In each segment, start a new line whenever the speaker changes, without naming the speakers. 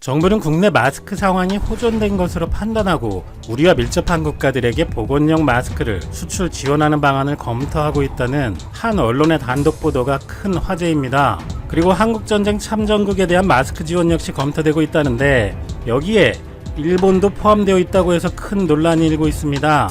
정부는 국내 마스크 상황이 호전된 것으로 판단하고 우리와 밀접한 국가들에게 보건용 마스크를 수출 지원하는 방안을 검토하고 있다는 한 언론의 단독 보도가 큰 화제입니다. 그리고 한국전쟁 참전국에 대한 마스크 지원 역시 검토되고 있다는데 여기에 일본도 포함되어 있다고 해서 큰 논란이 일고 있습니다.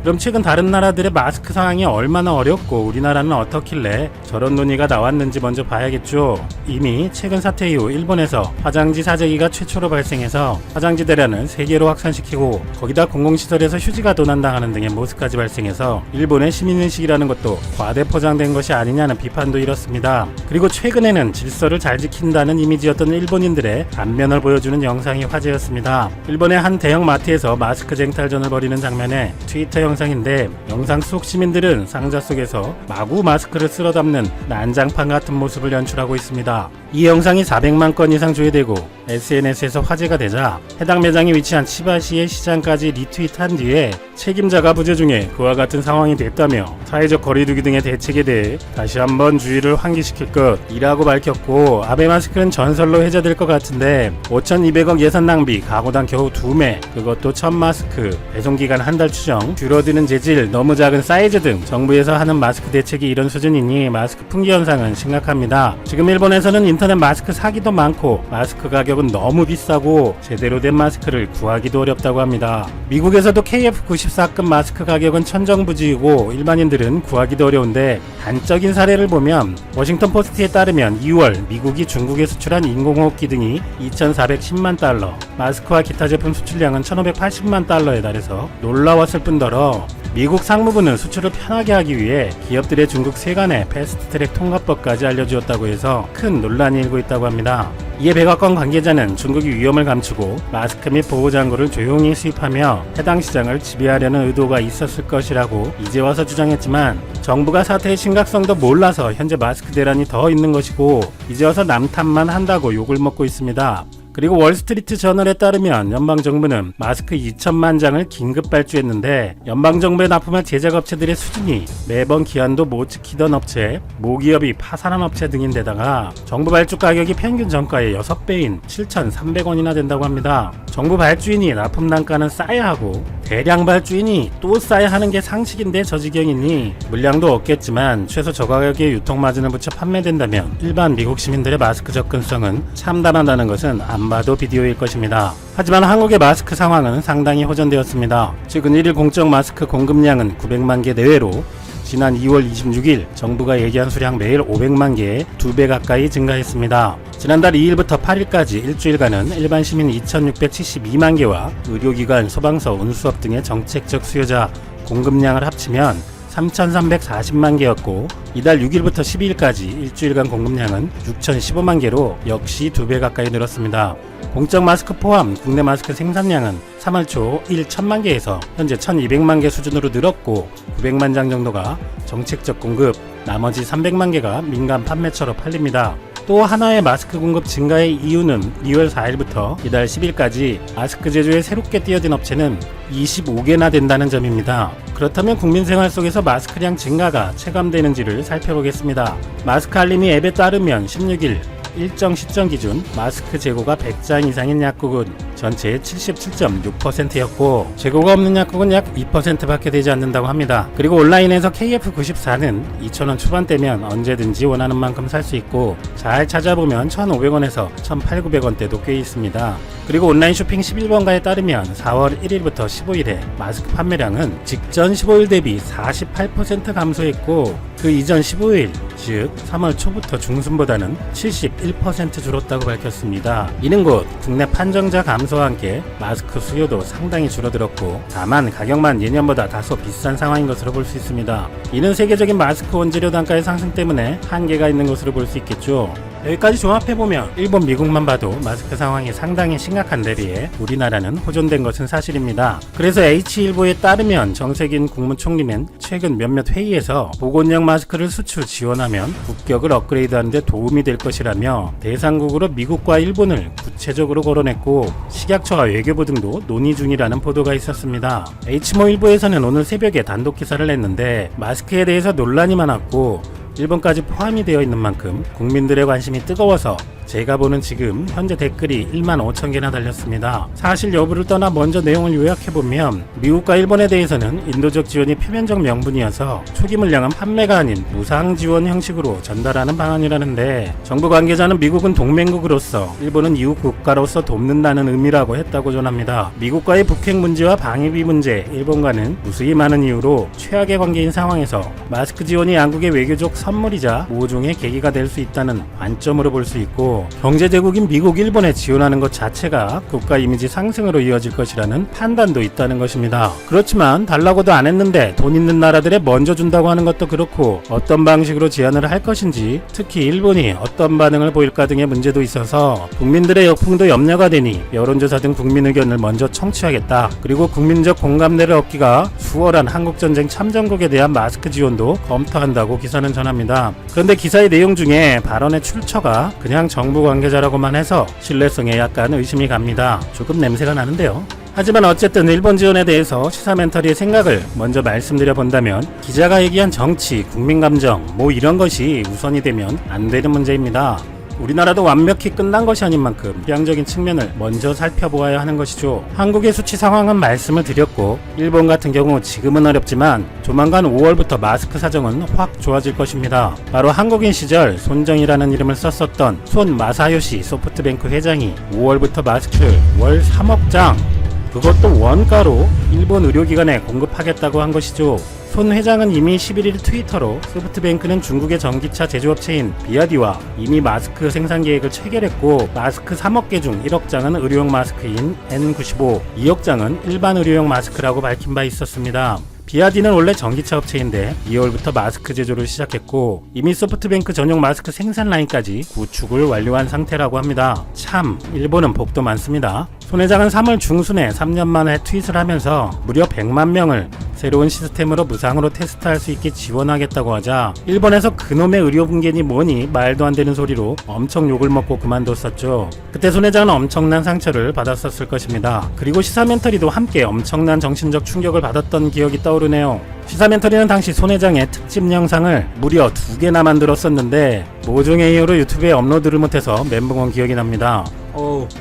그럼 최근 다른 나라들의 마스크 상황이 얼마나 어렵고 우리나라는 어떻길래 저런 논의가 나왔는지 먼저 봐야겠죠. 이미 최근 사태 이후 일본에서 화장지 사재기가 최초로 발생해서 화장지 대란을 세계로 확산시키고 거기다 공공시설에서 휴지가 도난당하는 등의 모습까지 발생해서 일본의 시민의식이라는 것도 과대 포장된 것이 아니냐는 비판도 일었습니다. 그리고 최근에는 질서를 잘 지킨다는 이미지였던 일본인들의 반면을 보여주는 영상이 화제였습니다. 일본의 한 대형 마트에서 마스크 쟁탈전을 벌이는 장면에 트위터 영상인데 영상 속 시민들은 상자 속에서 마구 마스크를 쓸어 담는 난장판 같은 모습을 연출하고 있습니다. 이 영상이 400만 건 이상 조회되고 SNS에서 화제가 되자 해당 매장이 위치한 치바시의 시장까지 리트윗한 뒤에 책임자가 부재 중에 그와 같은 상황이 됐다며 사회적 거리두기 등의 대책에 대해 다시 한번 주의를 환기시킬 것이라고 밝혔고 아베 마스크는 전설로 회자될 것 같은데 5,200억 예산 낭비, 각오당 겨우 2매, 그것도 첫 마스크, 배송기간 한 달 추정, 줄어드는 재질, 너무 작은 사이즈 등 정부에서 하는 마스크 대책이 이런 수준이니 마스크 품귀 현상은 심각합니다. 지금 일본에서는 인터넷 마스크 사기도 많고 마스크 가격은 너무 비싸고 제대로 된 마스크를 구하기도 어렵다고 합니다. 미국에서도 KF94급 마스크 가격은 천정부지이고 일반인들은 구하기도 어려운데 단적인 사례를 보면 워싱턴 포스트에 따르면 2월 미국이 중국에 수출한 인공호흡기 등이 2,410만 달러, 마스크와 기타 제품 수출량은 1,580만 달러에 달해서 놀라웠을 뿐더러 미국 상무부는 수출을 편하게 하기 위해 기업들의 중국 세관에 패스트트랙 통과법까지 알려주었다고 해서 큰 논란이 일고 있다고 합니다. 이에 백악관 관계자는 중국이 위험을 감추고 마스크 및 보호장구를 조용히 수입하며 해당 시장을 지배하려는 의도가 있었을 것이라고 이제 와서 주장했지만 정부가 사태의 심각성도 몰라서 현재 마스크 대란이 더 있는 것이고 이제 와서 남 탓만 한다고 욕을 먹고 있습니다. 그리고 월스트리트 저널에 따르면 연방정부는 마스크 2천만 장을 긴급 발주했는데 연방정부에 납품할 제작업체들의 수준이 매번 기한도 못 지키던 업체, 모기업이 파산한 업체 등인데다가 정부 발주 가격이 평균 정가의 6배인 7,300원이나 된다고 합니다. 정부 발주인이 납품 단가는 싸야 하고 대량 발주인이 또 싸야 하는 게 상식인데 저 지경이니 물량도 없겠지만 최소 저가격에 유통마진을 붙여 판매된다면 일반 미국 시민들의 마스크 접근성은 참담하다는 것은 안 봐도 비디오일 것입니다. 하지만 한국의 마스크 상황은 상당히 호전되었습니다. 최근 1일 공적 마스크 공급량은 900만 개 내외로 지난 2월 26일 정부가 얘기한 수량 매일 500만 개에 2배 가까이 증가했습니다. 지난달 2일부터 8일까지 일주일간은 일반 시민 2,672만 개와 의료기관, 소방서, 운수업 등의 정책적 수요자 공급량을 합치면 3,340만 개였고 이달 6일부터 12일까지 일주일간 공급량은 6,015만 개로 역시 2배 가까이 늘었습니다. 공적 마스크 포함 국내 마스크 생산량은 3월 초 1,000만 개에서 현재 1,200만 개 수준으로 늘었고 900만 장 정도가 정책적 공급, 나머지 300만 개가 민간 판매처로 팔립니다. 또 하나의 마스크 공급 증가의 이유는 2월 4일부터 이달 10일까지 마스크 제조에 새롭게 뛰어든 업체는 25개나 된다는 점입니다. 그렇다면 국민 생활 속에서 마스크량 증가가 체감되는지를 살펴보겠습니다. 마스크 알림이 앱에 따르면 16일 일정 시점 기준 마스크 재고가 100장 이상인 약국은 전체의 77.6%였고 재고가 없는 약국은 약 2%밖에 되지 않는다고 합니다. 그리고 온라인에서 KF94는 2,000원 초반대면 언제든지 원하는 만큼 살 수 있고 잘 찾아보면 1,500원에서 1,800~900원대도 꽤 있습니다. 그리고 온라인 쇼핑 11번가에 따르면 4월 1일부터 15일에 마스크 판매량은 직전 15일 대비 48% 감소했고 그 이전 15일, 즉 3월 초부터 중순보다는 71% 줄었다고 밝혔습니다. 이는 곧 국내 판정자 감소와 함께 마스크 수요도 상당히 줄어들었고 다만 가격만 예년보다 다소 비싼 상황인 것으로 볼 수 있습니다. 이는 세계적인 마스크 원재료 단가의 상승 때문에 한계가 있는 것으로 볼 수 있겠죠. 여기까지 종합해보면 일본, 미국만 봐도 마스크 상황이 상당히 심각한 데 비해 우리나라는 호전된 것은 사실입니다. 그래서 H일보에 따르면 정세균 국무총리는 최근 몇몇 회의에서 보건용 마스크를 수출 지원하면 국격을 업그레이드하는 데 도움이 될 것이라며 대상국으로 미국과 일본을 구체적으로 거론했고 식약처와 외교부 등도 논의 중이라는 보도가 있었습니다. H모일보에서는 오늘 새벽에 단독 기사를 냈는데 마스크에 대해서 논란이 많았고 일본까지 포함이 되어 있는 만큼 국민들의 관심이 뜨거워서 제가 보는 지금 현재 댓글이 15,000개나 달렸습니다. 사실 여부를 떠나 먼저 내용을 요약해보면 미국과 일본에 대해서는 인도적 지원이 표면적 명분이어서 초기 물량은 판매가 아닌 무상 지원 형식으로 전달하는 방안이라는데, 정부 관계자는 미국은 동맹국으로서 일본은 이웃 국가로서 돕는다는 의미라고 했다고 전합니다. 미국과의 북핵 문제와 방위비 문제, 일본과는 무수히 많은 이유로 최악의 관계인 상황에서 마스크 지원이 양국의 외교적 선물이자 모종의 계기가 될 수 있다는 관점으로 볼 수 있고, 경제제국인 미국, 일본에 지원하는 것 자체가 국가 이미지 상승으로 이어질 것이라는 판단도 있다는 것입니다. 그렇지만 달라고도 안 했는데 돈 있는 나라들에 먼저 준다고 하는 것도 그렇고, 어떤 방식으로 제안을 할 것인지, 특히 일본이 어떤 반응을 보일까 등의 문제도 있어서 국민들의 역풍도 염려가 되니 여론조사 등 국민 의견을 먼저 청취하겠다. 그리고 국민적 공감대를 얻기가 수월한 한국전쟁 참전국에 대한 마스크 지원도 검토한다고 기사는 전합니다. 그런데 기사의 내용 중에 발언의 출처가 그냥 정부 관계자라고만 해서 신뢰성에 약간 의심이 갑니다. 조금 냄새가 나는데요. 하지만 어쨌든 일본 지원에 대해서 시사멘터리의 생각을 먼저 말씀드려 본다면, 기자가 얘기한 정치, 국민감정 이런 것이 우선이 되면 안 되는 문제입니다. 우리나라도 완벽히 끝난 것이 아닌 만큼 비양적인 측면을 먼저 살펴보아야 하는 것이죠. 한국의 수치 상황은 말씀을 드렸고, 일본 같은 경우 지금은 어렵지만 조만간 5월부터 마스크 사정은 확 좋아질 것입니다. 바로 한국인 시절 손정이라는 이름을 썼었던 손 마사요시 소프트뱅크 회장이 5월부터 마스크를 월 3억 장, 그것도 원가로 일본 의료기관에 공급하겠다고 한 것이죠. 손 회장은 이미 11일 트위터로 소프트뱅크는 중국의 전기차 제조업체인 비아디와 이미 마스크 생산 계획을 체결했고, 마스크 3억 개 중 1억 장은 의료용 마스크인 N95, 2억 장은 일반 의료용 마스크라고 밝힌 바 있었습니다. 비아디는 원래 전기차 업체인데 2월부터 마스크 제조를 시작했고, 이미 소프트뱅크 전용 마스크 생산 라인까지 구축을 완료한 상태라고 합니다. 참, 일본은 복도 많습니다. 손 회장은 3월 중순에 3년 만에 트윗을 하면서 무려 100만 명을 새로운 시스템으로 무상으로 테스트할 수 있게 지원하겠다고 하자, 일본에서 그놈의 의료 붕괴니 뭐니 말도 안 되는 소리로 엄청 욕을 먹고 그만뒀었죠. 그때 손 회장은 엄청난 상처를 받았었을 것입니다. 그리고 시사멘터리도 함께 엄청난 정신적 충격을 받았던 기억이 떠오르네요. 시사멘터리는 당시 손 회장의 특집 영상을 무려 2개나 만들었었는데 모종의 이유로 유튜브에 업로드를 못해서 멘붕 온 기억이 납니다.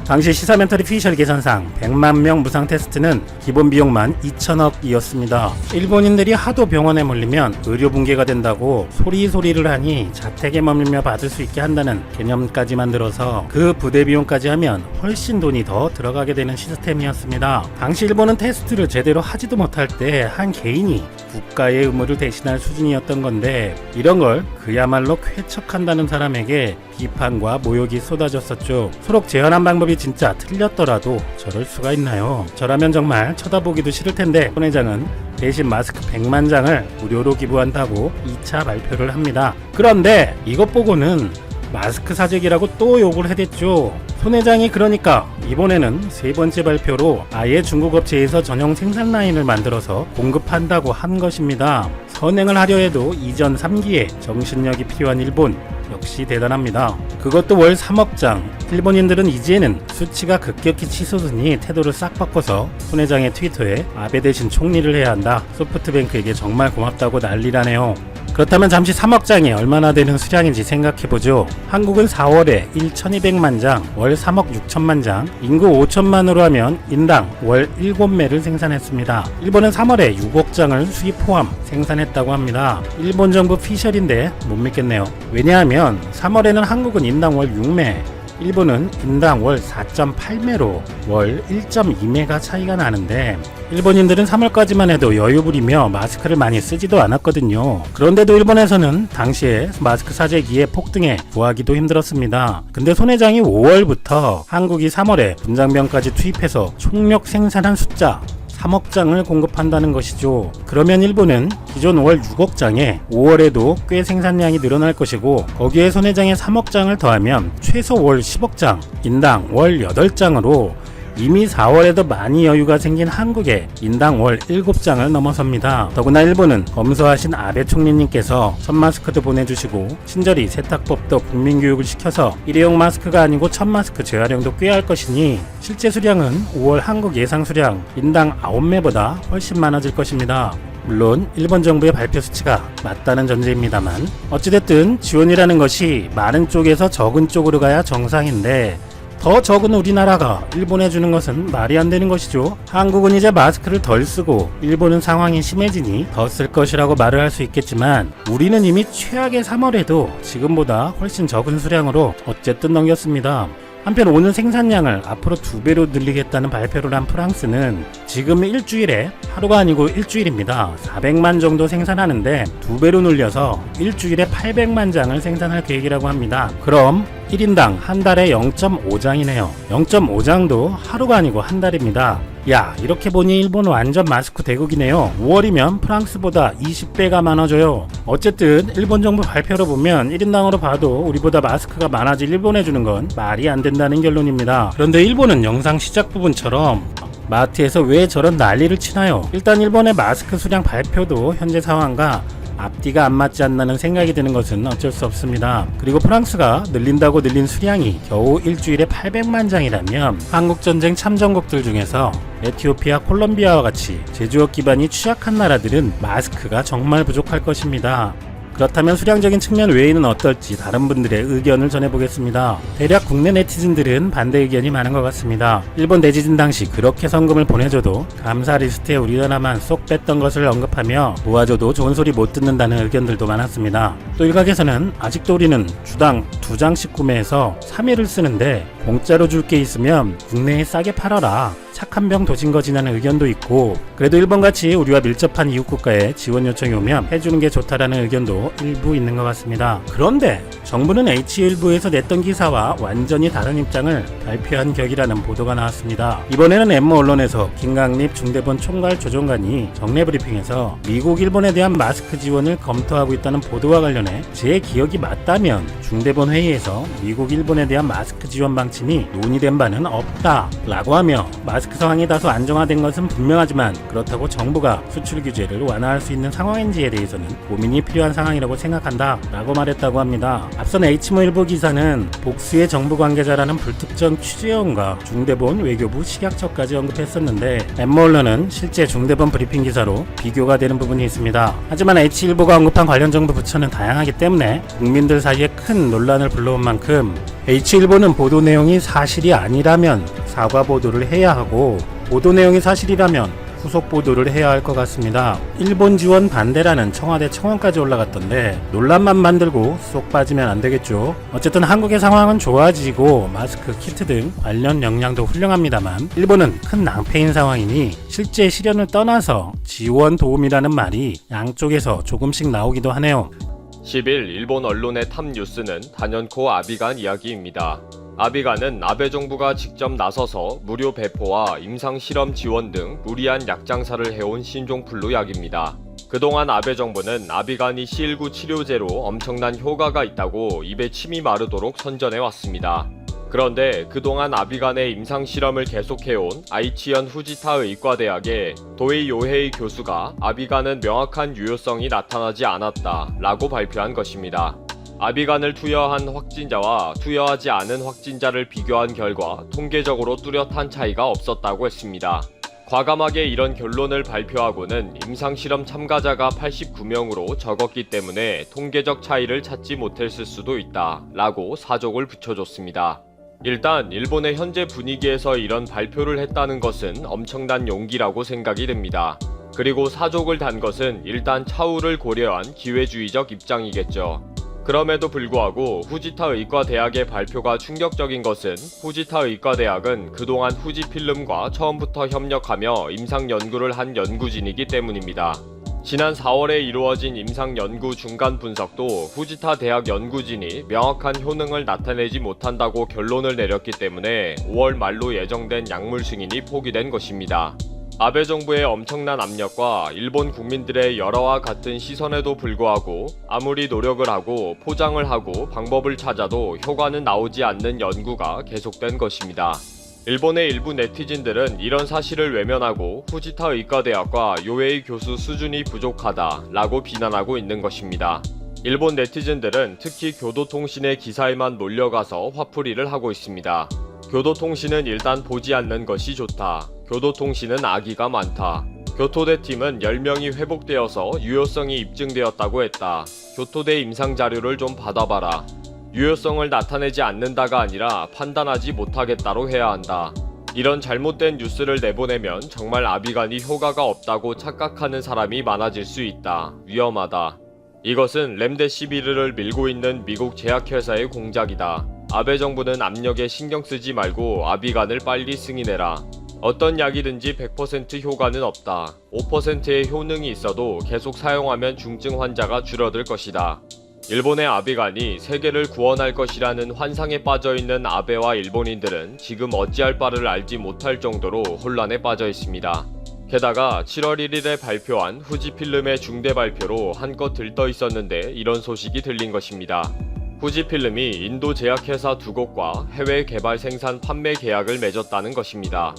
당시 시사멘터리 피셜 계산상 100만 명 무상 테스트는 기본 비용만 2천억이었습니다. 일본인들이 하도 병원에 몰리면 의료 붕괴가 된다고 소리를 하니 자택에 머물며 받을 수 있게 한다는 개념까지 만들어서 그 부대 비용까지 하면 훨씬 돈이 더 들어가게 되는 시스템이었습니다. 당시 일본은 테스트를 제대로 하지도 못할 때 한 개인이 국가의 의무를 대신할 수준이었던 건데, 이런 걸 그야말로 쾌척한다는 사람에게 비판과 모욕이 쏟아졌었죠. 서로 제안한 방법이 진짜 틀렸더라도 저럴 수가 있나요? 저라면 정말 쳐다보기도 싫을 텐데, 손 회장은 대신 마스크 100만 장을 무료로 기부한다고 2차 발표를 합니다. 그런데 이것 보고는 마스크 사재기라고 또 욕을 해댔죠. 손 회장이 그러니까 이번에는 세 번째 발표로 아예 중국 업체에서 전용 생산 라인을 만들어서 공급한다고 한 것입니다. 선행을 하려 해도 이전 3기에 정신력이 필요한 일본, 역시 대단합니다. 그것도 월 3억 장. 일본인들은 이제는 수치가 급격히 치솟으니 태도를 싹 바꿔서 손 회장의 트위터에 아베 대신 총리를 해야 한다, 소프트뱅크에게 정말 고맙다고 난리라네요. 그렇다면 잠시 3억 장이 얼마나 되는 수량인지 생각해보죠. 한국은 4월에 1,200만 장, 월 3억 6천만 장, 인구 5천만으로 하면 인당 월 7매를 생산했습니다. 일본은 3월에 6억 장을 수입 포함 생산했다고 합니다. 일본 정부 피셜인데 못 믿겠네요. 왜냐하면 3월에는 한국은 인당 월 6매, 일본은 인당 월 4.8매로 월 1.2매가 차이가 나는데, 일본인들은 3월까지만 해도 여유 부리며 마스크를 많이 쓰지도 않았거든요. 그런데도 일본에서는 당시에 마스크 사재기의 폭등에 구하기도 힘들었습니다. 근데 손 회장이 5월부터 한국이 3월에 분장병까지 투입해서 총력 생산한 숫자 3억 장을 공급한다는 것이죠. 그러면 일본은 기존 월 6억 장에 5월에도 꽤 생산량이 늘어날 것이고, 거기에 손 회장의 3억 장을 더하면 최소 월 10억 장, 인당 월 8장으로 이미 4월에도 많이 여유가 생긴 한국에 인당 월 7장을 넘어섭니다. 더구나 일본은 검소하신 아베 총리님께서 천마스크도 보내주시고 친절히 세탁법도 국민교육을 시켜서 일회용 마스크가 아니고 천마스크 재활용도 꽤 할 것이니 실제 수량은 5월 한국 예상 수량 인당 9매보다 훨씬 많아질 것입니다. 물론 일본 정부의 발표 수치가 맞다는 전제입니다만, 어찌됐든 지원이라는 것이 많은 쪽에서 적은 쪽으로 가야 정상인데 더 적은 우리나라가 일본에 주는 것은 말이 안 되는 것이죠. 한국은 이제 마스크를 덜 쓰고 일본은 상황이 심해지니 더 쓸 것이라고 말을 할 수 있겠지만, 우리는 이미 최악의 3월에도 지금보다 훨씬 적은 수량으로 어쨌든 넘겼습니다. 한편 오는 생산량을 앞으로 2배로 늘리겠다는 발표를 한 프랑스는 지금 일주일에, 하루가 아니고 일주일입니다, 400만 정도 생산하는데 2배로 늘려서 일주일에 800만 장을 생산할 계획이라고 합니다. 그럼 1인당 한 달에 0.5장이네요. 0.5장도 하루가 아니고 한 달입니다. 야, 이렇게 보니 일본 완전 마스크 대국이네요. 5월이면 프랑스보다 20배가 많아져요. 어쨌든 일본 정부 발표로 보면 1인당으로 봐도 우리보다 마스크가 많아질 일본에 주는 건 말이 안 된다는 결론입니다. 그런데 일본은 영상 시작 부분처럼 마트에서 왜 저런 난리를 치나요? 일단 일본의 마스크 수량 발표도 현재 상황과 앞뒤가 안 맞지 않나는 생각이 드는 것은 어쩔 수 없습니다. 그리고 프랑스가 늘린다고 늘린 수량이 겨우 일주일에 800만 장이라면 한국전쟁 참전국들 중에서 에티오피아, 콜롬비아와 같이 제조업 기반이 취약한 나라들은 마스크가 정말 부족할 것입니다. 그렇다면 수량적인 측면 외에는 어떨지 다른 분들의 의견을 전해보겠습니다. 대략 국내 네티즌들은 반대 의견이 많은 것 같습니다. 일본 대지진 당시 그렇게 성금을 보내줘도 감사 리스트에 우리나라만 쏙 뺐던 것을 언급하며 모아줘도 좋은 소리 못 듣는다는 의견들도 많았습니다. 또 일각에서는 아직도 우리는 주당 2장씩 구매해서 3일을 쓰는데 공짜로 줄 게 있으면 국내에 싸게 팔아라, 착한 병 도진 거지라는 의견도 있고, 그래도 일본같이 우리와 밀접한 이웃국가에 지원 요청이 오면 해주는 게 좋다라는 의견도 일부 있는 것 같습니다. 그런데 정부는 H1부에서 냈던 기사와 완전히 다른 입장을 발표한 격이라는 보도가 나왔습니다. 이번에는 엠모 언론에서 김강립 중대본 총괄 조정관이 정례 브리핑에서 미국, 일본에 대한 마스크 지원을 검토하고 있다는 보도와 관련해 제 기억이 맞다면 중대본 회의에서 미국, 일본에 대한 마스크 지원 방침이 논의된 바는 없다 라고 하며, 마스크 상황이 다소 안정화된 것은 분명하지만 그렇다고 정부가 수출 규제를 완화할 수 있는 상황인지에 대해서는 고민이 필요한 상황이라고 생각한다 라고 말했다고 합니다. 앞선 H모 일부 기사는 복수의 정부 관계자라는 불특정 취재원과 중대본 외교부 식약처까지 언급했었는데, 엠모 언론은 실제 중대본 브리핑 기사로 비교가 되는 부분이 있습니다. 하지만 H일보가 언급한 관련 정부 부처는 다양하기 때문에 국민들 사이에 큰 논란을 불러온 만큼 H일보는 보도 내용이 사실이 아니라면 사과 보도를 해야 하고, 보도 내용이 사실이라면 후속 보도를 해야 할 것 같습니다. 일본 지원 반대라는 청와대 청원까지 올라갔던데 논란만 만들고 쏙 빠지면 안 되겠죠. 어쨌든 한국의 상황은 좋아지고 마스크, 키트 등 관련 역량도 훌륭합니다만 일본은 큰 낭패인 상황이니 실제 실현을 떠나서 지원 도움이라는 말이 양쪽에서 조금씩 나오기도 하네요.
10일 일본 언론의 탑 뉴스는 단연코 아비간 이야기입니다. 아비간은 아베 정부가 직접 나서서 무료 배포와 임상실험 지원 등 무리한 약장사를 해온 신종플루 약입니다. 그동안 아베 정부는 아비간이 C19 치료제로 엄청난 효과가 있다고 입에 침이 마르도록 선전해왔습니다. 그런데 그동안 아비간의 임상실험을 계속해온 아이치현 후지타 의과대학의 도이 요헤이 교수가 아비간은 명확한 유효성이 나타나지 않았다 라고 발표한 것입니다. 아비간을 투여한 확진자와 투여하지 않은 확진자를 비교한 결과 통계적으로 뚜렷한 차이가 없었다고 했습니다. 과감하게 이런 결론을 발표하고는 임상실험 참가자가 89명으로 적었기 때문에 통계적 차이를 찾지 못했을 수도 있다 라고 사족을 붙여줬습니다. 일단 일본의 현재 분위기에서 이런 발표를 했다는 것은 엄청난 용기라고 생각이 됩니다. 그리고 사족을 단 것은 일단 차후를 고려한 기회주의적 입장이겠죠. 그럼에도 불구하고 후지타 의과대학의 발표가 충격적인 것은 후지타 의과대학은 그동안 후지필름과 처음부터 협력하며 임상연구를 한 연구진이기 때문입니다. 지난 4월에 이루어진 임상연구 중간 분석도 후지타 대학 연구진이 명확한 효능을 나타내지 못한다고 결론을 내렸기 때문에 5월 말로 예정된 약물 승인이 포기된 것입니다. 아베 정부의 엄청난 압력과 일본 국민들의 열화와 같은 시선에도 불구하고 아무리 노력을 하고 포장을 하고 방법을 찾아도 효과는 나오지 않는 연구가 계속된 것입니다. 일본의 일부 네티즌들은 이런 사실을 외면하고 후지타 의과대학과 요헤이 교수 수준이 부족하다 라고 비난하고 있는 것입니다. 일본 네티즌들은 특히 교도통신의 기사에만 몰려가서 화풀이를 하고 있습니다. 교도통신은 일단 보지 않는 것이 좋다. 교도통신은 악의가 많다. 교토대 팀은 10명이 회복되어서 유효성이 입증되었다고 했다. 교토대 임상 자료를 좀 받아봐라. 유효성을 나타내지 않는다가 아니라 판단하지 못하겠다로 해야 한다. 이런 잘못된 뉴스를 내보내면 정말 아비간이 효과가 없다고 착각하는 사람이 많아질 수 있다. 위험하다. 이것은 렘데시비르를 밀고 있는 미국 제약회사의 공작이다. 아베 정부는 압력에 신경 쓰지 말고 아비간을 빨리 승인해라. 어떤 약이든지 100% 효과는 없다. 5%의 효능이 있어도 계속 사용하면 중증 환자가 줄어들 것이다. 일본의 아비간이 세계를 구원할 것이라는 환상에 빠져있는 아베와 일본인들은 지금 어찌할 바를 알지 못할 정도로 혼란에 빠져 있습니다. 게다가 7월 1일에 발표한 후지필름의 중대 발표로 한껏 들떠 있었는데 이런 소식이 들린 것입니다. 후지필름이 인도 제약회사 2곳과 해외 개발 생산 판매 계약을 맺었다는 것입니다.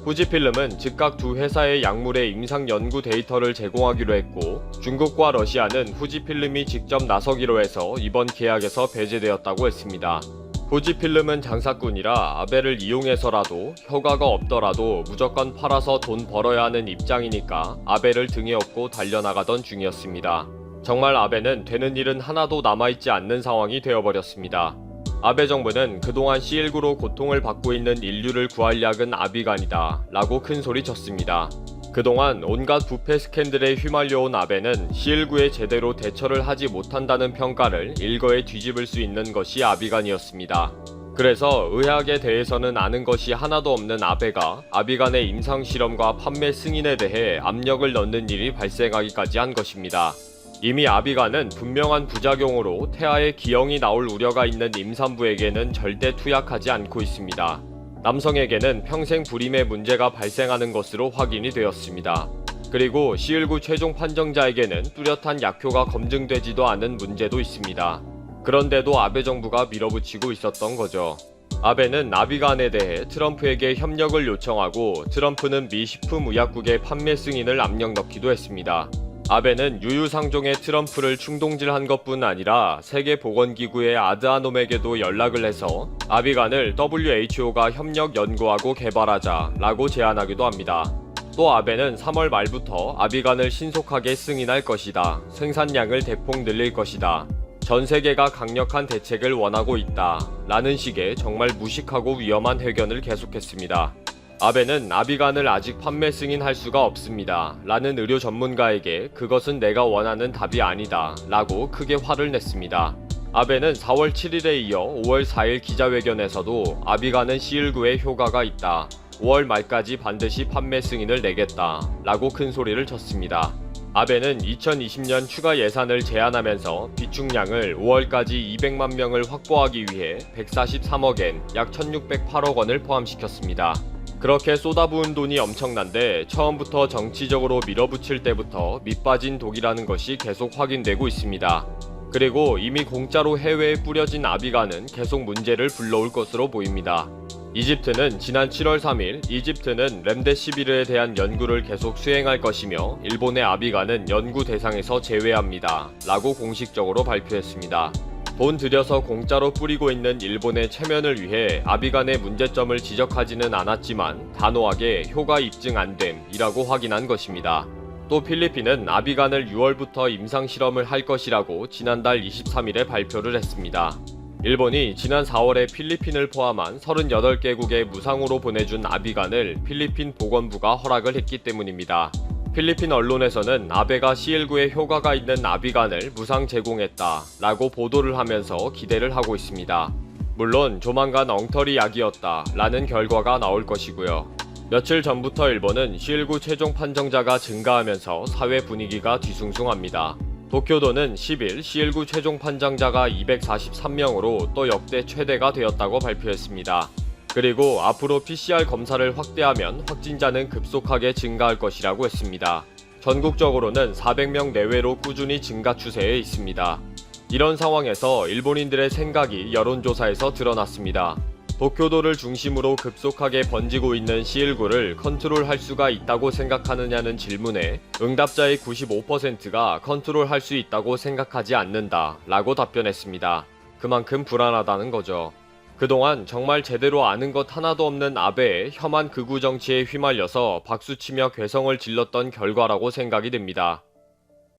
후지필름은 즉각 두 회사의 약물의 임상 연구 데이터를 제공하기로 했고 중국과 러시아는 후지필름이 직접 나서기로 해서 이번 계약에서 배제되었다고 했습니다. 후지필름은 장사꾼이라 아베를 이용해서라도 효과가 없더라도 무조건 팔아서 돈 벌어야 하는 입장이니까 아베를 등에 업고 달려나가던 중이었습니다. 정말 아베는 되는 일은 하나도 남아있지 않는 상황이 되어버렸습니다. 아베 정부는 그동안 C19로 고통을 받고 있는 인류를 구할 약은 아비간이다 라고 큰소리 쳤습니다. 그동안 온갖 부패 스캔들에 휘말려온 아베는 C19에 제대로 대처를 하지 못한다는 평가를 일거에 뒤집을 수 있는 것이 아비간이었습니다. 그래서 의학에 대해서는 아는 것이 하나도 없는 아베가 아비간의 임상실험과 판매 승인에 대해 압력을 넣는 일이 발생하기까지 한 것입니다. 이미 아비간은 분명한 부작용으로 태아의 기형이 나올 우려가 있는 임산부에게는 절대 투약하지 않고 있습니다. 남성에게는 평생 불임의 문제가 발생하는 것으로 확인이 되었습니다. 그리고 C19 최종 판정자에게는 뚜렷한 약효가 검증되지도 않은 문제도 있습니다. 그런데도 아베 정부가 밀어붙이고 있었던 거죠. 아베는 아비간에 대해 트럼프에게 협력을 요청하고 트럼프는 미 식품의약국의 판매 승인을 압력 넣기도 했습니다. 아베는 유유상종의 트럼프를 충동질한 것뿐 아니라 세계보건기구의 아드하놈에게도 연락을 해서 아비간을 WHO가 협력 연구하고 개발하자 라고 제안하기도 합니다. 또 아베는 3월 말부터 아비간을 신속하게 승인할 것이다. 생산량을 대폭 늘릴 것이다. 전 세계가 강력한 대책을 원하고 있다. 라는 식의 정말 무식하고 위험한 회견을 계속했습니다. 아베는 아비간을 아직 판매 승인할 수가 없습니다. 라는 의료 전문가에게 그것은 내가 원하는 답이 아니다. 라고 크게 화를 냈습니다. 아베는 4월 7일에 이어 5월 4일 기자회견에서도 아비간은 C19에 효과가 있다. 5월 말까지 반드시 판매 승인을 내겠다. 라고 큰 소리를 쳤습니다. 아베는 2020년 추가 예산을 제안하면서 비축량을 5월까지 200만 명을 확보하기 위해 143억엔 약 1608억 원을 포함시켰습니다. 그렇게 쏟아부은 돈이 엄청난데 처음부터 정치적으로 밀어붙일 때부터 밑빠진 독이라는 것이 계속 확인되고 있습니다. 그리고 이미 공짜로 해외에 뿌려진 아비간은 계속 문제를 불러올 것으로 보입니다. 이집트는 지난 7월 3일 이집트는 렘데시비르에 대한 연구를 계속 수행할 것이며 일본의 아비간은 연구 대상에서 제외합니다. 라고 공식적으로 발표했습니다. 돈 들여서 공짜로 뿌리고 있는 일본의 체면을 위해 아비간의 문제점을 지적하지는 않았지만 단호하게 효과 입증 안됨이라고 확인한 것입니다. 또 필리핀은 아비간을 6월부터 임상실험을 할 것이라고 지난달 23일에 발표를 했습니다. 일본이 지난 4월에 필리핀을 포함한 38개국에 무상으로 보내준 아비간을 필리핀 보건부가 허락을 했기 때문입니다. 필리핀 언론에서는 아베가 C19에 효과가 있는 아비간을 무상 제공했다 라고 보도를 하면서 기대를 하고 있습니다. 물론 조만간 엉터리 약이었다 라는 결과가 나올 것이고요. 며칠 전부터 일본은 C19 최종 판정자가 증가하면서 사회 분위기가 뒤숭숭합니다. 도쿄도는 10일 C19 최종 판정자가 243명으로 또 역대 최대가 되었다고 발표했습니다. 그리고 앞으로 PCR 검사를 확대하면 확진자는 급속하게 증가할 것이라고 했습니다. 전국적으로는 400명 내외로 꾸준히 증가 추세에 있습니다. 이런 상황에서 일본인들의 생각이 여론조사에서 드러났습니다. 도쿄도를 중심으로 급속하게 번지고 있는 C19를 컨트롤할 수가 있다고 생각하느냐는 질문에 응답자의 95%가 컨트롤할 수 있다고 생각하지 않는다 라고 답변했습니다. 그만큼 불안하다는 거죠. 그동안 정말 제대로 아는 것 하나도 없는 아베의 혐한 극우 정치에 휘말려서 박수치며 괴성을 질렀던 결과라고 생각이 됩니다.